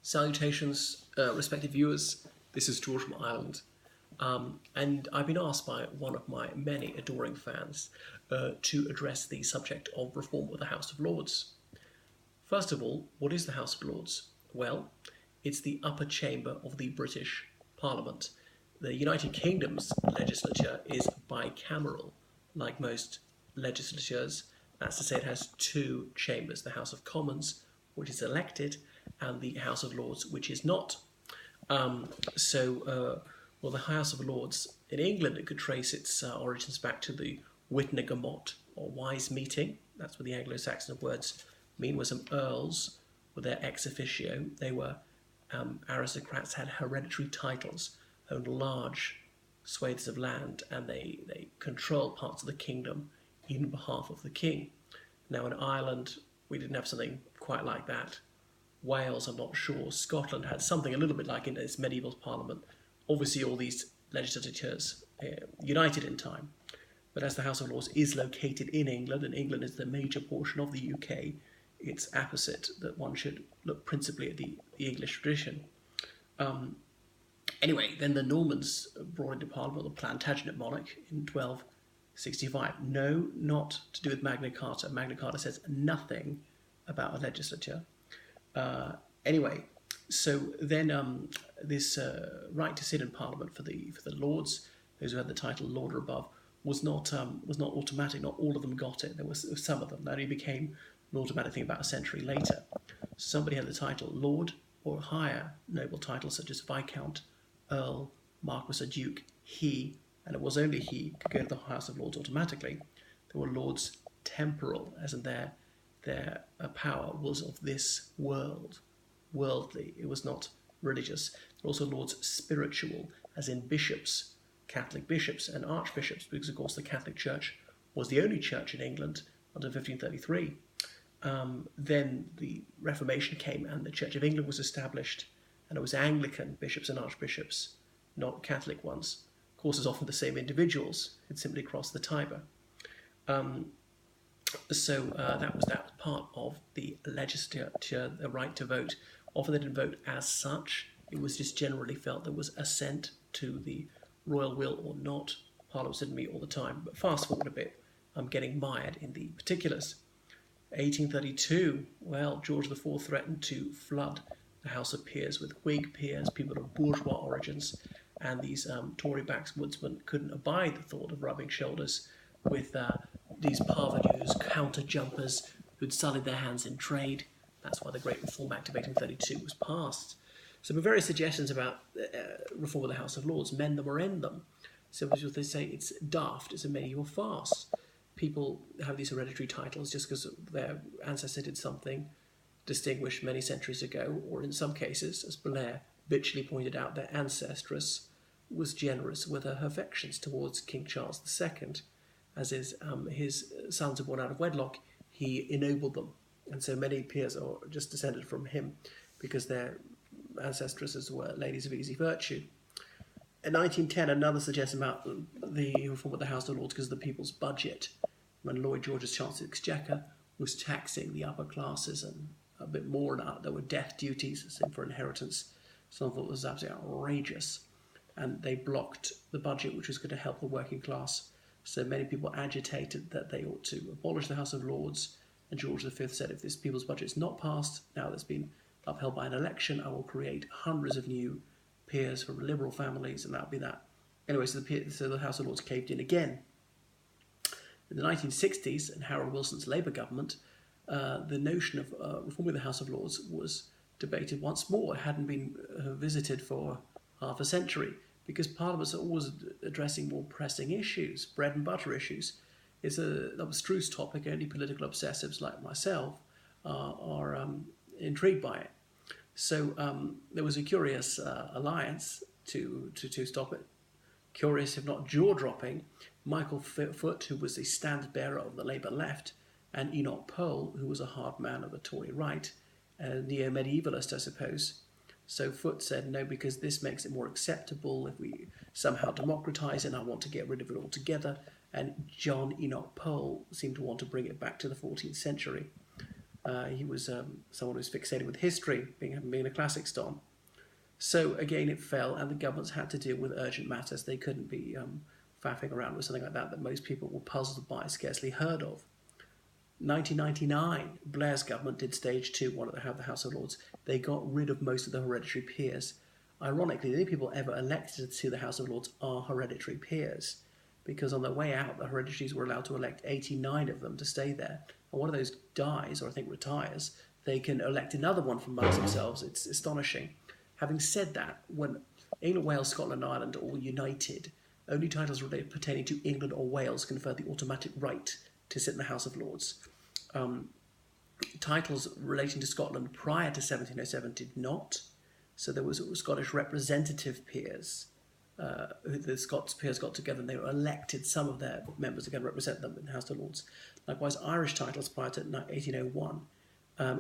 Salutations, respected viewers. This is George from Ireland, and I've been asked by one of my many adoring fans to address the subject of reform of the House of Lords. First of all, what is the House of Lords? Well, it's the upper chamber of the British Parliament. The United Kingdom's legislature is bicameral, like most legislatures. That's to say, it has two chambers: the House of Commons, which is elected, and the House of Lords, which is not. Well, the House of Lords in England, it could trace its origins back to the Witnagemot, or Wise Meeting. That's what the Anglo-Saxon words mean, were some earls with their ex officio. They were aristocrats, had hereditary titles, owned large swathes of land, and they controlled parts of the kingdom in behalf of the king. Now in Ireland, we didn't have something quite like that. Wales, I'm not sure. Scotland had something a little bit like in its medieval parliament. Obviously, all these legislatures united in time. But as the House of Lords is located in England, and England is the major portion of the UK, it's apposite that one should look principally at the English tradition. Anyway, then the Normans brought into Parliament the Plantagenet monarch in 1265. No, not to do with Magna Carta. Magna Carta says nothing about a legislature. Anyway, so then this right to sit in Parliament for the Lords, those who had the title Lord or above, was not automatic. Not all of them got it. There was some of them. That only became an automatic thing about a century later. Somebody had the title Lord or higher noble titles such as Viscount, Earl, Marquess or Duke. He, and it was only he, could go to the House of Lords automatically. There were Lords temporal, as in their power was of this world, worldly. It was not religious. There were also Lords spiritual, as in bishops, Catholic bishops and archbishops, because of course the Catholic Church was the only church in England until 1533. Then the Reformation came and the Church of England was established, and it was Anglican bishops and archbishops, not Catholic ones. Of course, it's often the same individuals. It simply crossed the Tiber. So that was part of the legislature, the right to vote. Often they didn't vote as such. It was just generally felt there was assent to the royal will or not. Parliaments didn't meet all the time. But fast forward a bit, I'm getting mired in the particulars. 1832, well, George IV threatened to flood the House of Peers with Whig peers, people of bourgeois origins, and these Tory backwoodsmen couldn't abide the thought of rubbing shoulders with these parvenus, counter-jumpers who'd sullied their hands in trade. That's why the Great Reform Act of 1832 was passed. So there were various suggestions about reform of the House of Lords, mend them or end them. So as they say, it's daft, it's a medieval farce. People have these hereditary titles just because their ancestor did something distinguished many centuries ago, or in some cases, as Blair bitchily pointed out, their ancestress was generous with her affections towards King Charles II. As is his sons are born out of wedlock, he ennobled them. And so many peers are just descended from him because their ancestresses were ladies of easy virtue. In 1910, another suggestion about the reform of the House of Lords because of the people's budget, when Lloyd George, as Chancellor of the Exchequer, was taxing the upper classes and a bit more now. There were death duties, same for inheritance. Some thought it was absolutely outrageous. And they blocked the budget, which was going to help the working class. So many people agitated that they ought to abolish the House of Lords. And George V said, if this people's budget is not passed, now that's been upheld by an election, I will create hundreds of new peers from liberal families, and that'll be that. Anyway, so the House of Lords caved in again. In the 1960s, in Harold Wilson's Labour government, the notion of reforming the House of Lords was debated once more. It hadn't been visited for half a century, because Parliament's are always addressing more pressing issues, bread and butter issues. It's an abstruse topic. Only political obsessives like myself are intrigued by it. So there was a curious alliance to stop it. Curious, if not jaw-dropping. Michael Foot, who was the standard-bearer of the Labour left, and Enoch Powell, who was a hard man of the Tory right, a neo-medievalist, I suppose. So Foot said, no, because this makes it more acceptable if we somehow democratise it, and I want to get rid of it altogether. And John Enoch Powell seemed to want to bring it back to the 14th century. He was someone who was fixated with history, being a classic stom. So again, it fell, and the governments had to deal with urgent matters. They couldn't be faffing around with something like that most people were puzzled by, scarcely heard of. 1999, Blair's government did stage 2, wanted to have the House of Lords. They got rid of most of the hereditary peers. Ironically, the only people ever elected to the House of Lords are hereditary peers, because on their way out, the hereditaries were allowed to elect 89 of them to stay there. And one of those dies, or I think retires, they can elect another one from amongst themselves. It's astonishing. Having said that, when England, Wales, Scotland and Ireland are all united, only titles pertaining to England or Wales confer the automatic right to sit in the House of Lords. Titles relating to Scotland prior to 1707 did not. So there was Scottish representative peers. The Scots peers got together and they were elected, some of their members to go and represent them in the House of Lords. Likewise, Irish titles prior to 1801,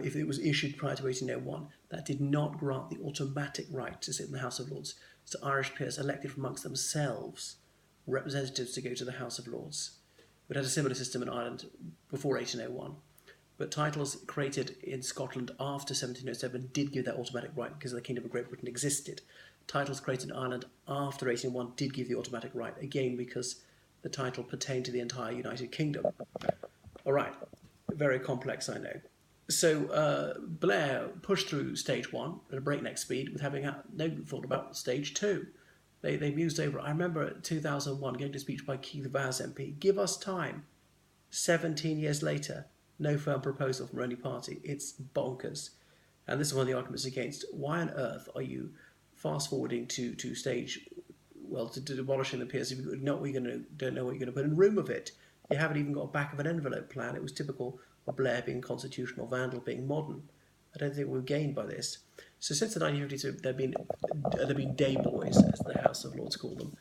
if it was issued prior to 1801, that did not grant the automatic right to sit in the House of Lords. So Irish peers elected from amongst themselves representatives to go to the House of Lords. We'd had a similar system in Ireland before 1801. But titles created in Scotland after 1707 did give that automatic right because the Kingdom of Great Britain existed. Titles created in Ireland after 1801 did give the automatic right, again because the title pertained to the entire United Kingdom. All right, very complex, I know. So Blair pushed through stage 1 at a breakneck speed with having no thought about stage 2. They mused over it. I remember 2001 going to a speech by Keith Vaz MP. Give us time. 17 years later, no firm proposal from any party. It's bonkers. And this is one of the arguments against why on earth are you fast forwarding to stage, well, to demolishing the peers if you don't know what you're going to put in room of it. You haven't even got a back of an envelope plan. It was typical of Blair being constitutional, Vandal being modern. I don't think we've gained by this. So since the 1950s, there have been day boys, as the House of Lords call them.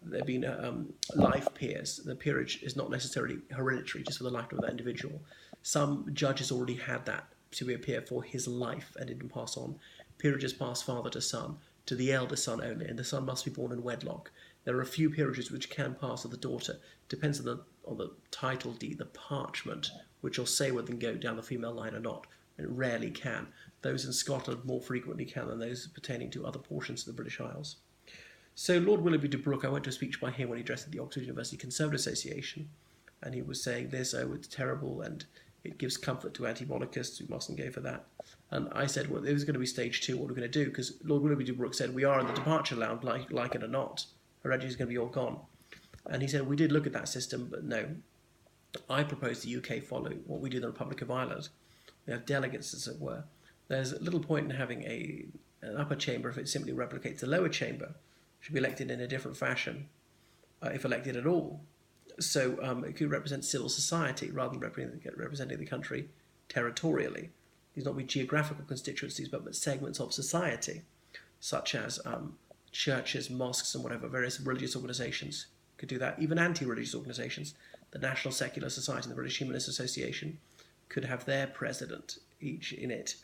There have been life peers. The peerage is not necessarily hereditary, just for the lifetime of that individual. Some judges already had that to be a peer for his life and didn't pass on. Peerages pass father to son, to the eldest son only, and the son must be born in wedlock. There are a few peerages which can pass to the daughter. Depends on the title deed, the parchment, which will say whether they can go down the female line or not. It rarely can. Those in Scotland more frequently can than those pertaining to other portions of the British Isles. So Lord Willoughby de Brooke, I went to a speech by him when he addressed the Oxford University Conservative Association, and he was saying this, it's terrible, and it gives comfort to anti-monarchists, we mustn't go for that. And I said, well, it was going to be stage 2, what are we going to do? Because Lord Willoughby de Brooke said, we are in the departure lounge, like it or not. Heredity is going to be all gone. And he said, we did look at that system, but no. I propose the UK follow what we do in the Republic of Ireland. We have delegates, as it were. There's little point in having an upper chamber if it simply replicates the lower chamber. It should be elected in a different fashion, if elected at all. So it could represent civil society rather than representing the country territorially. These not be geographical constituencies, but segments of society, such as churches, mosques, and whatever, various religious organisations could do that. Even anti-religious organisations, the National Secular Society and the British Humanist Association, could have their president each in it.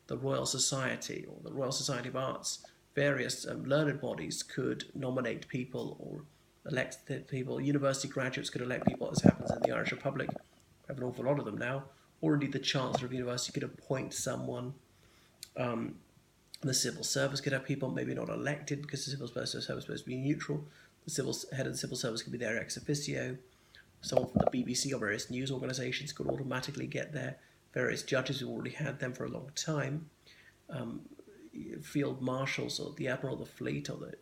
The Royal Society or the Royal Society of Arts, various learned bodies could nominate people or elect people. University graduates could elect people, as happens in the Irish Republic. We have an awful lot of them now. Or indeed the Chancellor of the University could appoint someone. The civil service could have people maybe not elected because the civil service is supposed to be neutral. The head of the civil service could be there ex officio. Someone from the BBC or various news organisations could automatically get there. Various judges who already had them for a long time. Field marshals or the Admiral of the Fleet or the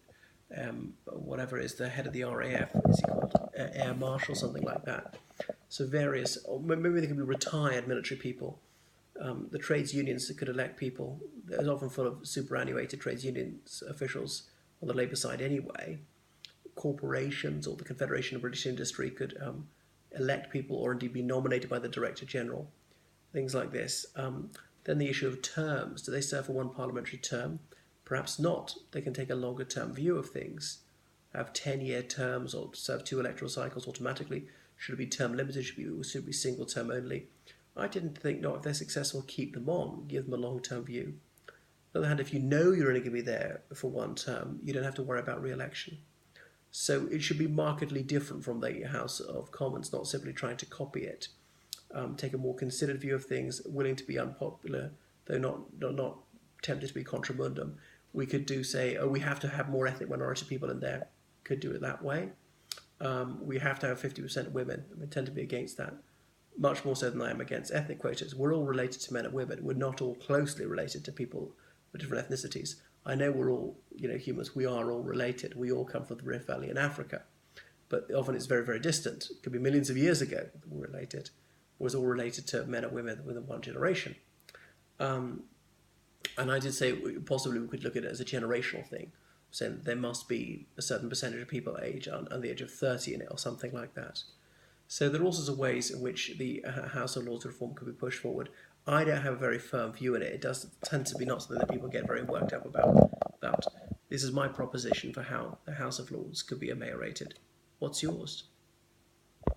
whatever is the head of the RAF, is he called? Air Marshal, something like that. So various, or maybe they could be retired military people. The trades unions that could elect people. There's often full of superannuated trades unions officials on the Labour side anyway. Corporations or the Confederation of British Industry could elect people or indeed be nominated by the Director General. Things like this. Then the issue of terms. Do they serve for one parliamentary term? Perhaps not. They can take a longer term view of things. Have 10-year terms or serve 2 electoral cycles automatically. Should it be term limited? Should it be single term only? I didn't think, no, if they're successful, keep them on. Give them a long-term view. On the other hand, if you know you're only going to be there for one term, you don't have to worry about re-election. So it should be markedly different from the House of Commons, not simply trying to copy it. take a more considered view of things, willing to be unpopular, though not tempted to be contramundum. We could do say, oh, we have to have more ethnic minority people in there. Could do it that way. We have to have 50% women. I tend to be against that, much more so than I am against ethnic quotas. We're all related to men and women. We're not all closely related to people with different ethnicities. I know we're all, humans. We are all related. We all come from the Rift Valley in Africa, but often it's very, very distant. It could be millions of years ago that we're related. Was all related to men and women within one generation. And I did say possibly we could look at it as a generational thing, saying there must be a certain percentage of people age under the age of 30 in it or something like that. So there are all sorts of ways in which the House of Lords reform could be pushed forward. I don't have a very firm view in it. It does tend to be not something that people get very worked up about. This is my proposition for how the House of Lords could be ameliorated. What's yours?